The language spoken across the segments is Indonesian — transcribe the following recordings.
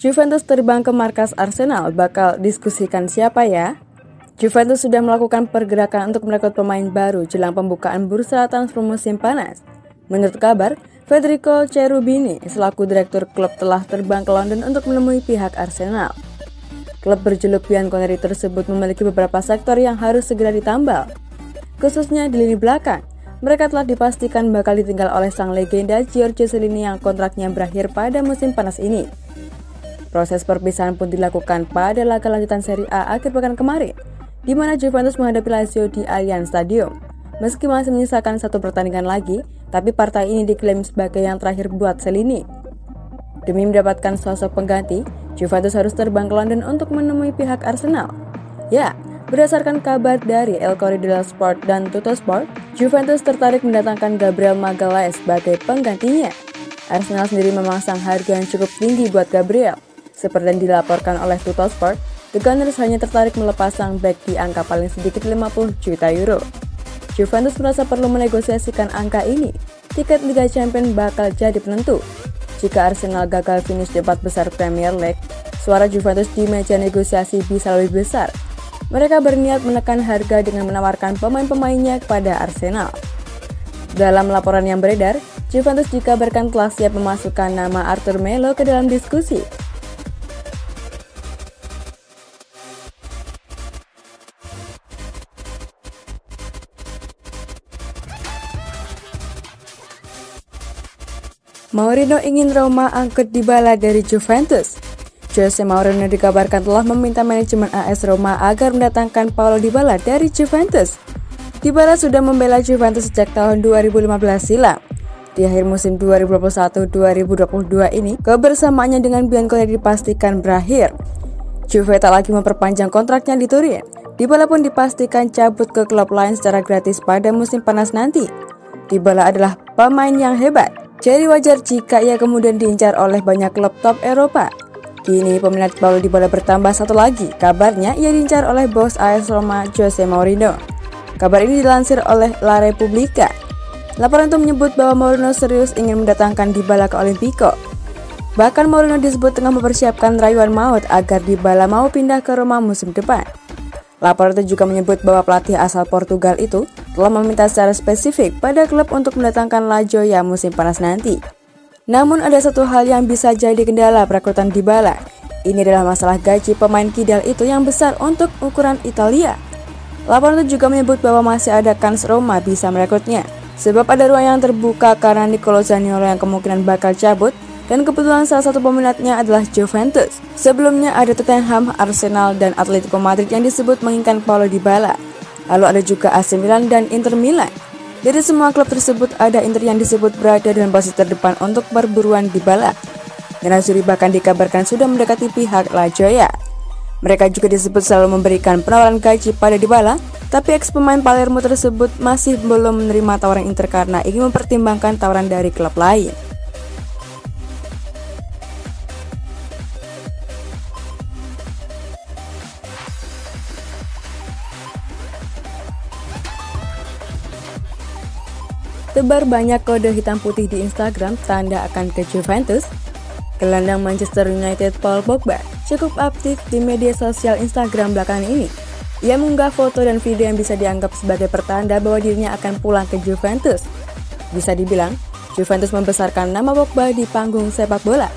Juventus terbang ke markas Arsenal, bakal diskusikan siapa ya? Juventus sudah melakukan pergerakan untuk merekrut pemain baru jelang pembukaan bursa transfer musim panas. Menurut kabar, Federico Cherubini selaku direktur klub telah terbang ke London untuk menemui pihak Arsenal. Klub berjuluk Bianconeri tersebut memiliki beberapa sektor yang harus segera ditambal. Khususnya di lini belakang, mereka telah dipastikan bakal ditinggal oleh sang legenda Giorgio Chiellini yang kontraknya berakhir pada musim panas ini. Proses perpisahan pun dilakukan pada laga lanjutan Serie A akhir pekan kemarin, di mana Juventus menghadapi Lazio di Allianz Stadium. Meski masih menyisakan satu pertandingan lagi, tapi partai ini diklaim sebagai yang terakhir buat Chiellini. Demi mendapatkan sosok pengganti, Juventus harus terbang ke London untuk menemui pihak Arsenal. Ya, berdasarkan kabar dari El Corriere dello Sport dan Tuttosport, Juventus tertarik mendatangkan Gabriel Magalhaes sebagai penggantinya. Arsenal sendiri memasang harga yang cukup tinggi buat Gabriel. Seperti yang dilaporkan oleh Tuttosport, The Gunners hanya tertarik melepas sang bek di angka paling sedikit 50 juta euro. Juventus merasa perlu menegosiasikan angka ini. Tiket Liga Champions bakal jadi penentu. Jika Arsenal gagal finish di 4 besar Premier League, suara Juventus di meja negosiasi bisa lebih besar. Mereka berniat menekan harga dengan menawarkan pemain-pemainnya kepada Arsenal. Dalam laporan yang beredar, Juventus dikabarkan telah siap memasukkan nama Arthur Melo ke dalam diskusi. Mourinho ingin Roma angkut Dybala dari Juventus. Jose Mourinho dikabarkan telah meminta manajemen AS Roma agar mendatangkan Paulo Dybala dari Juventus. Dybala sudah membela Juventus sejak tahun 2015 silam. Di akhir musim 2021-2022 ini, kebersamaannya dengan Bianconeri dipastikan berakhir. Juve tak lagi memperpanjang kontraknya di Turin. Dybala pun dipastikan cabut ke klub lain secara gratis pada musim panas nanti. Dybala adalah pemain yang hebat. Jadi wajar jika ia kemudian diincar oleh banyak klub top Eropa. Kini peminat Paulo Dybala bertambah satu lagi. Kabarnya ia diincar oleh bos AS Roma Jose Mourinho. Kabar ini dilansir oleh La Repubblica. Laporan itu menyebut bahwa Mourinho serius ingin mendatangkan Dybala ke Olimpico. Bahkan Mourinho disebut tengah mempersiapkan rayuan maut agar Dybala mau pindah ke Roma musim depan. Laporan itu juga menyebut bahwa pelatih asal Portugal itu telah meminta secara spesifik pada klub untuk mendatangkan La Joya musim panas nanti. Namun ada satu hal yang bisa jadi kendala perekrutan Dybala. Ini adalah masalah gaji pemain kidal itu yang besar untuk ukuran Italia. Laporan itu juga menyebut bahwa masih ada kans Roma bisa merekrutnya, sebab ada ruang yang terbuka karena Nicolo Zaniolo yang kemungkinan bakal cabut, dan kebetulan salah satu peminatnya adalah Juventus. Sebelumnya ada Tottenham, Arsenal, dan Atletico Madrid yang disebut menginginkan Paulo Dybala. Lalu ada juga AC Milan dan Inter Milan. Dari semua klub tersebut ada Inter yang disebut berada dalam posisi terdepan untuk perburuan Dybala. Nerazzurri bahkan dikabarkan sudah mendekati pihak La Joya. Mereka juga disebut selalu memberikan penawaran gaji pada Dybala, tapi ex pemain Palermo tersebut masih belum menerima tawaran Inter karena ingin mempertimbangkan tawaran dari klub lain. Tebar banyak kode hitam putih di Instagram tanda akan ke Juventus. Gelandang Manchester United Paul Pogba cukup aktif di media sosial Instagram belakangan ini. Ia mengunggah foto dan video yang bisa dianggap sebagai pertanda bahwa dirinya akan pulang ke Juventus. Bisa dibilang, Juventus membesarkan nama Pogba di panggung sepak bola.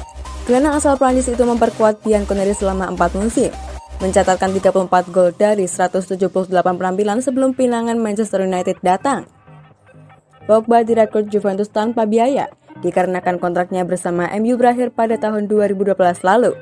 Gelandang asal Prancis itu memperkuat Bianconeri selama 4 musim, mencatatkan 34 gol dari 178 penampilan sebelum pinangan Manchester United datang. Pogba direkrut Juventus tanpa biaya, dikarenakan kontraknya bersama MU berakhir pada tahun 2012 lalu.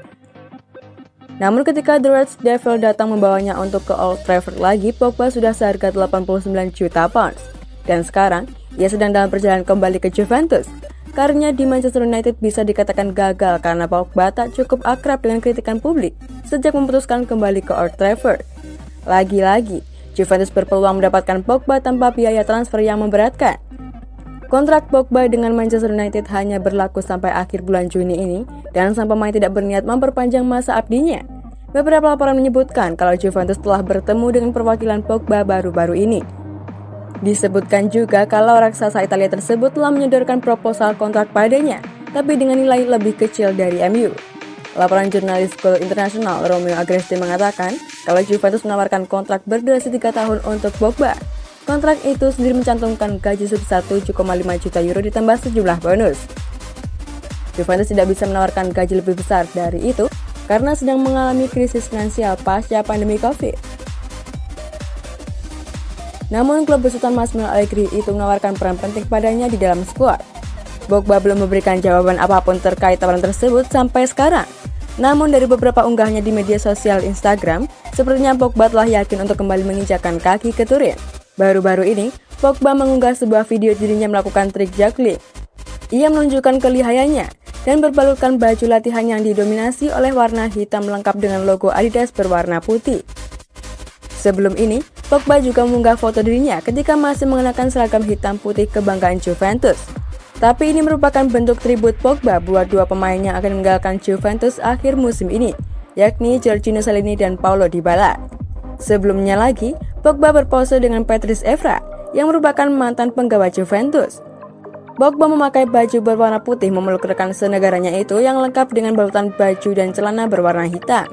Namun ketika The Red Devils datang membawanya untuk ke Old Trafford lagi, Pogba sudah seharga 89 juta pounds. Dan sekarang, ia sedang dalam perjalanan kembali ke Juventus. Karirnya di Manchester United bisa dikatakan gagal karena Pogba tak cukup akrab dengan kritikan publik sejak memutuskan kembali ke Old Trafford. Lagi-lagi, Juventus berpeluang mendapatkan Pogba tanpa biaya transfer yang memberatkan. Kontrak Pogba dengan Manchester United hanya berlaku sampai akhir bulan Juni ini, dan sang pemain tidak berniat memperpanjang masa abdinya. Beberapa laporan menyebutkan kalau Juventus telah bertemu dengan perwakilan Pogba baru-baru ini. Disebutkan juga kalau raksasa Italia tersebut telah menyodorkan proposal kontrak padanya, tapi dengan nilai lebih kecil dari MU. Laporan jurnalis Goal International Romeo Agresti mengatakan kalau Juventus menawarkan kontrak berdurasi 3 tahun untuk Pogba. Kontrak itu sendiri mencantumkan gaji sebesar 7,5 juta euro ditambah sejumlah bonus. Juventus tidak bisa menawarkan gaji lebih besar dari itu karena sedang mengalami krisis finansial pasca pandemi Covid. Namun klub besutan Massimiliano Allegri itu menawarkan peran penting padanya di dalam skuad. Pogba belum memberikan jawaban apapun terkait tawaran tersebut sampai sekarang. Namun dari beberapa unggahannya di media sosial Instagram, sepertinya Pogba telah yakin untuk kembali menginjakkan kaki ke Turin. Baru-baru ini, Pogba mengunggah sebuah video dirinya melakukan trik juggling. Ia menunjukkan kelihayannya dan berbalutkan baju latihan yang didominasi oleh warna hitam lengkap dengan logo Adidas berwarna putih. Sebelum ini, Pogba juga mengunggah foto dirinya ketika masih mengenakan seragam hitam putih kebanggaan Juventus. Tapi ini merupakan bentuk tribut Pogba buat dua pemain yang akan meninggalkan Juventus akhir musim ini, yakni Giorgino Chiellini dan Paulo Dybala. Sebelumnya lagi, Pogba berpose dengan Patrice Evra yang merupakan mantan penggawa Juventus. Pogba memakai baju berwarna putih memeluk rekan senegaranya itu yang lengkap dengan balutan baju dan celana berwarna hitam.